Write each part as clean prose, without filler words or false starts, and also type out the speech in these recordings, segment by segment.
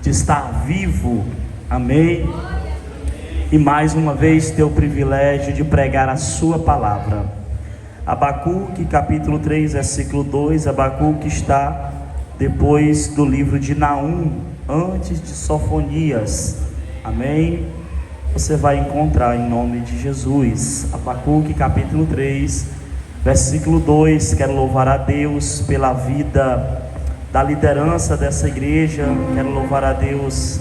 de estar vivo, amém? E mais uma vez ter o privilégio de pregar a sua palavra. Abacuque capítulo 3, versículo 2. Abacuque está depois do livro de Naum, antes de Sofonias, amém? Você vai encontrar em nome de Jesus. Abacuque capítulo 3, versículo 2. Quero louvar a Deus pela vida da liderança dessa igreja. Quero louvar a Deus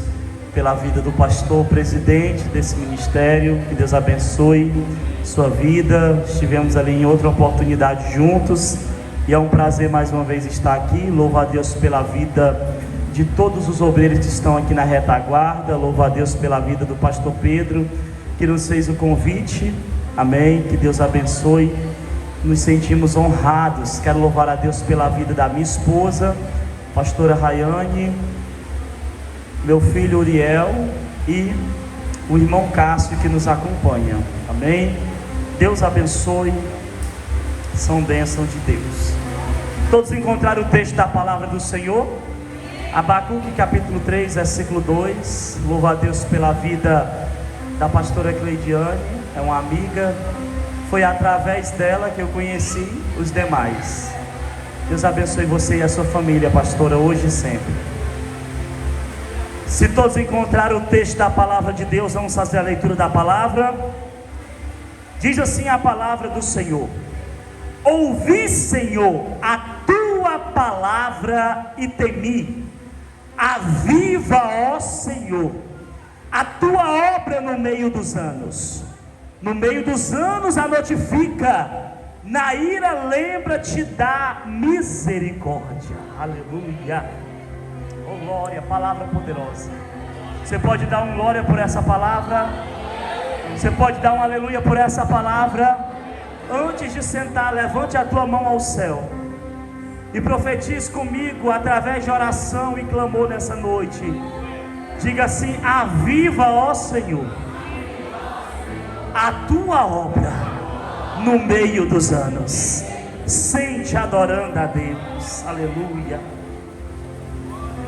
pela vida do pastor presidente desse ministério. Que Deus abençoe sua vida. Estivemos ali em outra oportunidade juntos e é um prazer mais uma vez estar aqui. Louvo a Deus pela vida de todos os obreiros que estão aqui na retaguarda. Louvo a Deus pela vida do pastor Pedro, que nos fez o convite, amém? Que Deus abençoe. Nos sentimos honrados. Quero louvar a Deus pela vida da minha esposa, pastora Rayane, meu filho Uriel e o irmão Cássio que nos acompanha, amém? Deus abençoe, são bênçãos de Deus. Todos encontraram o texto da palavra do Senhor? Abacuque capítulo 3, versículo 2. Louvo a Deus pela vida da pastora Cleidiane, é uma amiga. Foi através dela que eu conheci os demais. Deus abençoe você e a sua família, pastora, hoje e sempre. Se todos encontraram o texto da palavra de Deus, vamos fazer a leitura da palavra. Diz assim a palavra do Senhor: ouvi, Senhor, a tua palavra e temi. Aviva, ó Senhor, a tua obra no meio dos anos. No meio dos anos a notifica, na ira lembra-te da misericórdia. Aleluia. Oh glória, palavra poderosa. Você pode dar um glória por essa palavra? Você pode dar um aleluia por essa palavra? Antes de sentar, levante a tua mão ao céu e profetize comigo através de oração e clamor nessa noite. Diga assim: aviva, ó Senhor, a tua obra no meio dos anos. Sente adorando a Deus. Aleluia.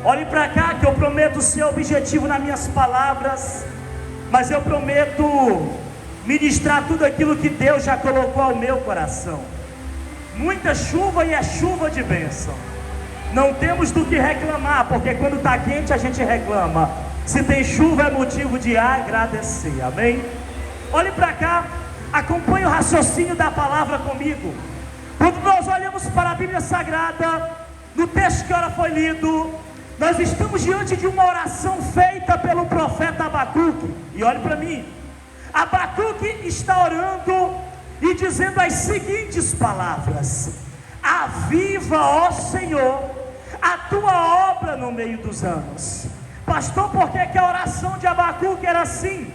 Olhe para cá que eu prometo ser objetivo nas minhas palavras, mas eu prometo ministrar tudo aquilo que Deus já colocou ao meu coração. Muita chuva e é chuva de bênção. Não temos do que reclamar, porque quando está quente a gente reclama. Se tem chuva é motivo de agradecer, amém? Olhe para cá, acompanhe o raciocínio da palavra comigo. Quando nós olhamos para a Bíblia Sagrada, no texto que ora foi lido, nós estamos diante de uma oração feita pelo profeta Abacuque. E olhe para mim, Abacuque está orando e dizendo as seguintes palavras: aviva, ó Senhor, a tua obra no meio dos anos. Pastor, por que a oração de Abacuque era assim?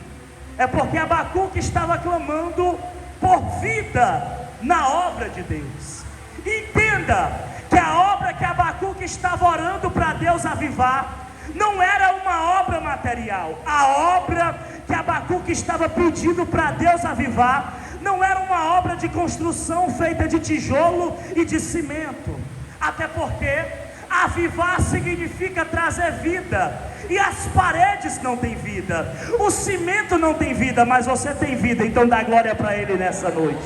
É porque Abacuque estava clamando por vida na obra de Deus. Entenda que a obra que Abacuque estava orando para Deus avivar não era uma obra material. A obra que Abacuque estava pedindo para Deus avivar não era uma obra de construção feita de tijolo e de cimento. Até porque avivar significa trazer vida. E as paredes não têm vida, o cimento não tem vida, mas você tem vida. Então dá glória para Ele nessa noite.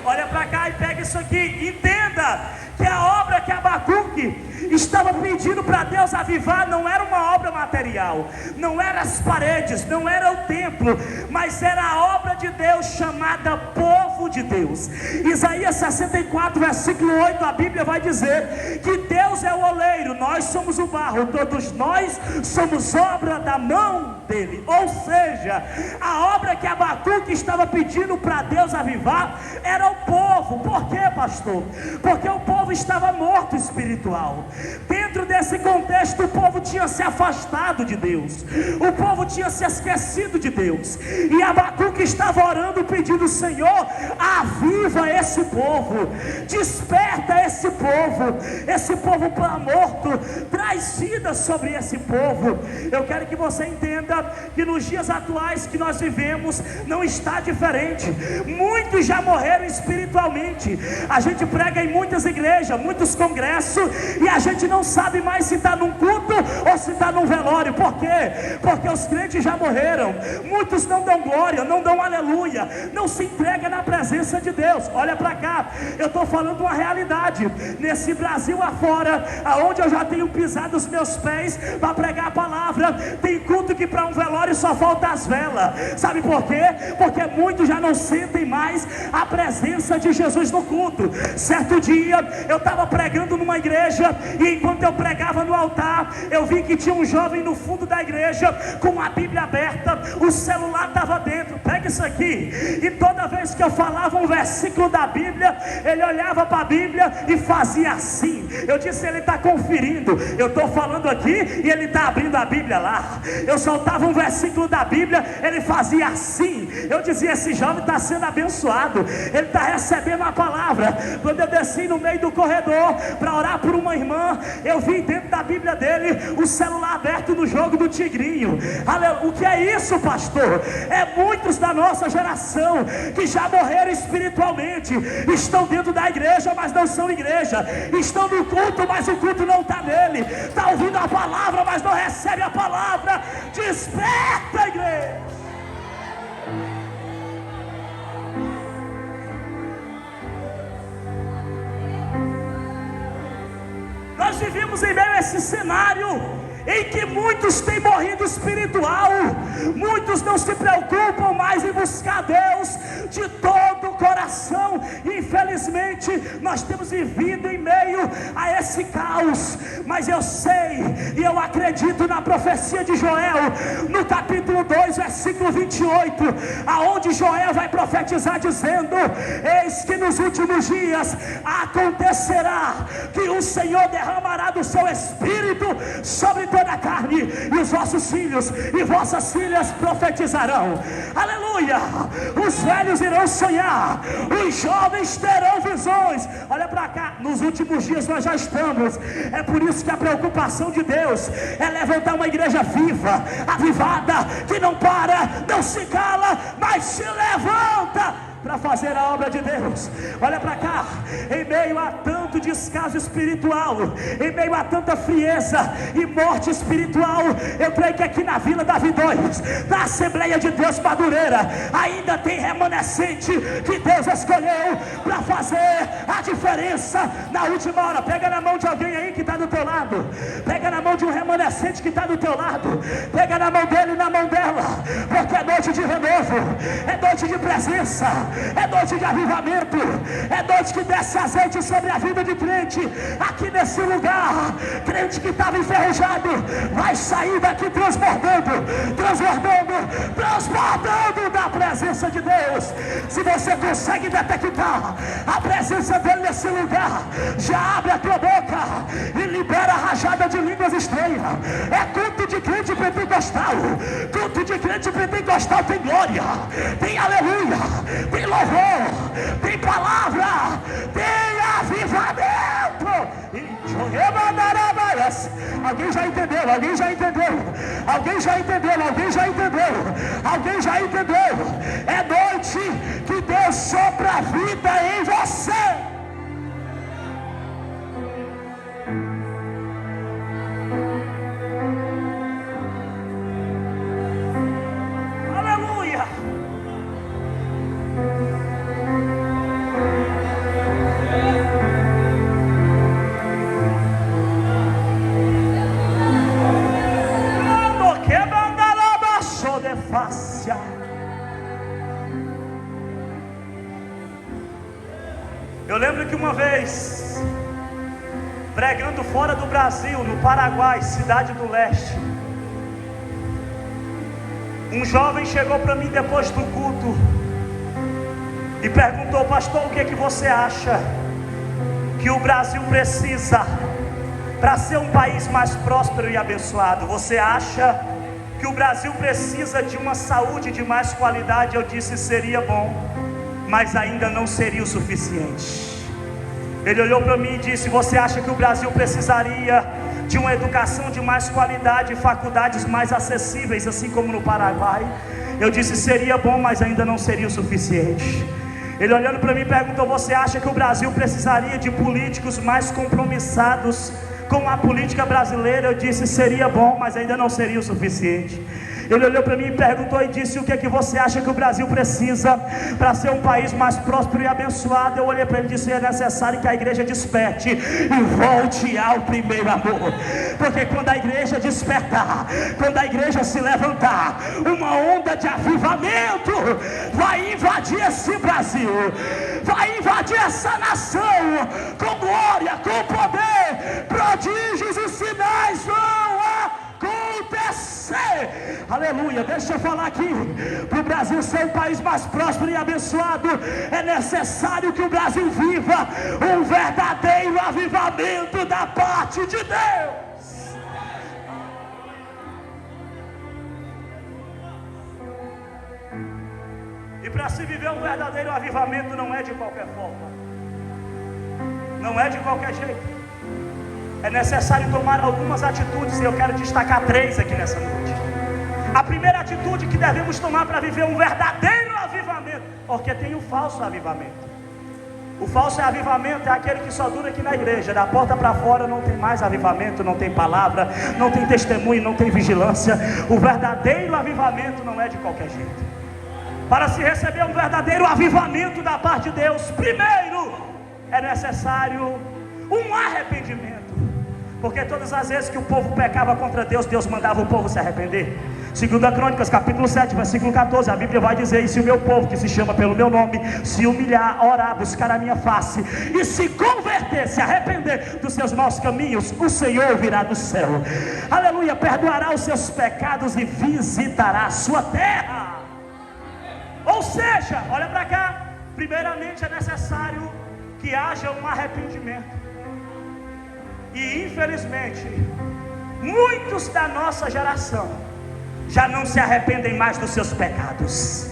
Olha para cá e pega isso aqui. Entenda que a obra que Abacuque estava pedindo para Deus avivar não era uma obra material, não eram as paredes, não era o templo, mas era a obra de Deus chamada povo de Deus. Isaías 64, versículo 8, a Bíblia vai dizer que Deus é o oleiro, nós somos o barro, todos nós somos obra da mão dele. Ou seja, a obra que Abacuque estava pedindo para Deus avivar era o povo. Por quê, pastor? Porque o povo estava morto espiritual. Dentro desse contexto, o povo tinha se afastado de Deus, o povo tinha se esquecido de Deus, e Abacuque está estava orando pedindo: Senhor, aviva esse povo, desperta esse povo para morto, traz vida sobre esse povo. Eu quero que você entenda que nos dias atuais que nós vivemos não está diferente. Muitos já morreram espiritualmente. A gente prega em muitas igrejas, muitos congressos, e a gente não sabe mais se está num culto ou se está num velório. Por quê? Porque os crentes já morreram. Muitos não dão glória, não dão aleluia, não se entregam na presença de Deus. Olha para cá, eu estou falando uma realidade. Nesse Brasil afora, aonde eu já tenho pisado os meus pés para pregar a palavra, tem culto que para um velório só falta as velas. Sabe por quê? Porque muitos já não sentem mais a presença de Jesus no culto. Certo dia eu estava pregando numa igreja, e enquanto eu pregava no altar, eu vi que tinha um jovem no fundo da igreja com a Bíblia aberta, o celular estava dentro. Pega isso aqui. E toda vez que eu falava um versículo da Bíblia, ele olhava para a Bíblia e fazia assim. Eu disse: ele está conferindo. Eu estou falando aqui e ele está abrindo a Bíblia lá. Eu soltava um versículo da Bíblia, ele fazia assim. Eu dizia: esse jovem está sendo abençoado, ele está recebendo a palavra. Quando eu desci no meio do corredor para orar por uma irmã, eu vi dentro da Bíblia dele o celular aberto no jogo do Tigrinho. O que é isso, pastor? É muitos da nossa geração que já morreram espiritualmente, estão dentro da igreja, mas não são igreja, estão no culto, mas o culto não está nele, está ouvindo a palavra, mas não recebe a palavra. Desperta, igreja! Nós vivemos em meio a esse cenário em que muitos têm morrido espiritual, muitos não se preocupam mais em buscar Deus de todo o coração. Infelizmente nós temos vivido em meio a esse caos, mas eu sei e eu acredito na profecia de Joel, no capítulo 2, versículo 28, aonde Joel vai profetizar dizendo: eis que nos últimos dias acontecerá que o Senhor derramará do seu Espírito sobre toda a carne, e os vossos filhos e vossas filhas profetizarão. Aleluia! Os velhos irão sonhar, os jovens terão visões. Olha para cá, nos últimos dias nós já estamos. É por isso que a preocupação de Deus é levantar uma igreja viva, avivada, que não para, não se cala, mas se levanta para fazer a obra de Deus. Olha para cá, em meio a tanto descaso espiritual, em meio a tanta frieza e morte espiritual, eu creio que aqui na Vila Davi 2, na Assembleia de Deus Madureira, ainda tem remanescente que Deus escolheu para fazer a diferença na última hora. Pega na mão de alguém aí que está do teu lado, pega na mão de um remanescente que está do teu lado, pega na mão dele e na mão dela, porque é noite de renovo, é noite de presença, é noite de avivamento, é noite que desce azeite sobre a vida de crente aqui nesse lugar. Crente que estava enferrujado vai sair daqui transbordando da presença de Deus. Se você consegue detectar a presença dele nesse lugar, já abre a tua boca e libera a rajada de línguas estranhas. É culto de crente pentecostal. Culto de crente pentecostal tem glória, tem aleluia, tem louvor, tem palavra, tem avivamento. Alguém já entendeu? Alguém já entendeu? Alguém já entendeu? Alguém já entendeu? Alguém já entendeu? É noite que Deus sopra a vida em você. Eu lembro que uma vez, pregando fora do Brasil, no Paraguai, cidade do leste, um jovem chegou para mim depois do culto e perguntou: pastor, o que é que você acha que o Brasil precisa para ser um país mais próspero e abençoado? Você acha que o Brasil precisa de uma saúde de mais qualidade. Eu disse: seria bom, mas ainda não seria o suficiente. Ele olhou para mim e disse: você acha que o Brasil precisaria de uma educação de mais qualidade, faculdades mais acessíveis, assim como no Paraguai? Eu disse: seria bom, mas ainda não seria o suficiente. Ele olhando para mim perguntou: você acha que o Brasil precisaria de políticos mais compromissados com a política brasileira? Eu disse: seria bom, mas ainda não seria o suficiente. Ele olhou para mim e perguntou e disse: o que é que você acha que o Brasil precisa para ser um país mais próspero e abençoado? Eu olhei para ele e disse: é necessário que a igreja desperte e volte ao primeiro amor. Porque quando a igreja despertar, quando a igreja se levantar, uma onda de avivamento vai invadir esse Brasil, vai invadir essa nação, com glória, com poder, prodígios e sinais vão acontecer. Aleluia. Deixa eu falar aqui: para o Brasil ser um país mais próspero e abençoado, é necessário que o Brasil viva um verdadeiro avivamento da parte de Deus. E para se viver um verdadeiro avivamento não é de qualquer forma, não é de qualquer jeito. É necessário tomar algumas atitudes, e eu quero destacar 3 aqui nessa noite. A primeira atitude que devemos tomar para viver um verdadeiro avivamento, porque tem o falso avivamento. O falso avivamento é aquele que só dura aqui na igreja. Da porta para fora não tem mais avivamento, não tem palavra, não tem testemunho, não tem vigilância. O verdadeiro avivamento não é de qualquer jeito. Para se receber um verdadeiro avivamento da parte de Deus, primeiro é necessário um arrependimento. Porque todas as vezes que o povo pecava contra Deus, Deus mandava o povo se arrepender. 2 Crônicas, capítulo 7, versículo 14, a Bíblia vai dizer: e se o meu povo, que se chama pelo meu nome, se humilhar, orar, buscar a minha face, e se converter, se arrepender dos seus maus caminhos, o Senhor virá do céu, aleluia, perdoará os seus pecados e visitará a sua terra. Ou seja, olha para cá, primeiramente é necessário que haja um arrependimento. E infelizmente, muitos da nossa geração já não se arrependem mais dos seus pecados.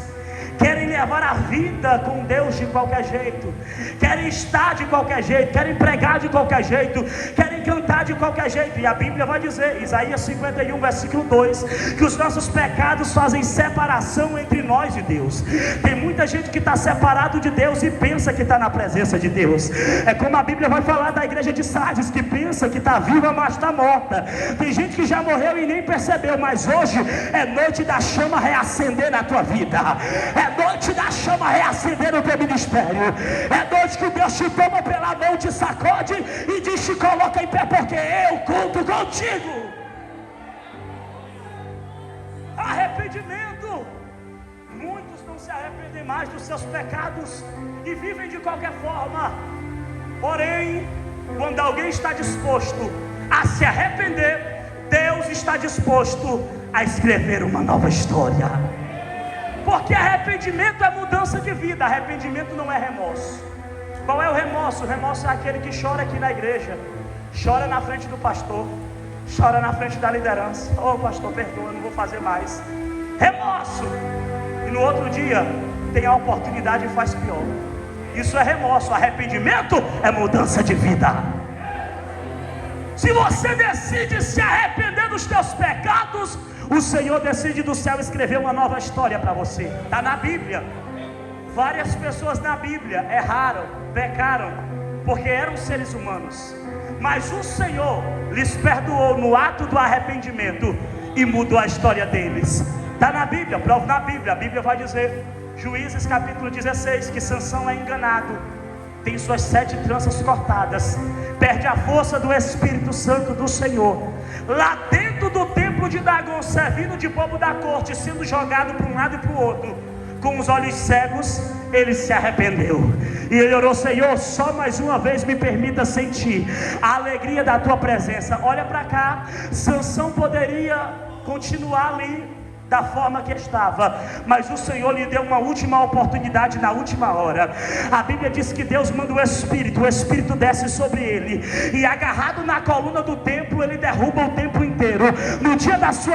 Querem levar a vida com Deus de qualquer jeito, querem estar de qualquer jeito, querem pregar de qualquer jeito, querem cantar de qualquer jeito. E a Bíblia vai dizer, Isaías 51, versículo 2, que os nossos pecados fazem separação entre nós e Deus. Tem muita gente que está separado de Deus e pensa que está na presença de Deus. É como a Bíblia vai falar da igreja de Sardes, que pensa que está viva, mas está morta. Tem gente que já morreu e nem percebeu, mas hoje é noite da chama reacender na tua vida. É noite da chama reacender no teu ministério. É noite que Deus te toma pela mão, te sacode e diz: te coloca em pé, porque eu conto contigo. Arrependimento. Muitos não se arrependem mais dos seus pecados e vivem de qualquer forma. Porém, quando alguém está disposto a se arrepender, Deus está disposto a escrever uma nova história. Porque arrependimento é mudança de vida. Arrependimento não é remorso. Qual é o remorso? O remorso é aquele que chora aqui na igreja, chora na frente do pastor, chora na frente da liderança: oh pastor, perdoa, eu não vou fazer mais. Remorso. E no outro dia tem a oportunidade e faz pior. Isso é remorso. Arrependimento é mudança de vida. Se você decide se arrepender dos teus pecados, o Senhor decide do céu escrever uma nova história para você. Está na Bíblia. Várias pessoas na Bíblia erraram, pecaram, porque eram seres humanos, mas o Senhor lhes perdoou no ato do arrependimento e mudou a história deles. Está na Bíblia, prova na Bíblia. A Bíblia vai dizer, Juízes capítulo 16, que Sansão é enganado, tem suas 7 tranças cortadas, perde a força do Espírito Santo do Senhor, lá dentro do templo de Dagon, servindo de bobo da corte, sendo jogado para um lado e para o outro, com os olhos cegos, ele se arrependeu, e ele orou: Senhor, só mais uma vez me permita sentir a alegria da tua presença. Olha para cá, Sansão poderia continuar ali da forma que estava, mas o Senhor lhe deu uma última oportunidade na última hora. A Bíblia diz que Deus manda o Espírito desce sobre ele, e agarrado na coluna do templo, ele derruba o templo inteiro. No dia da sua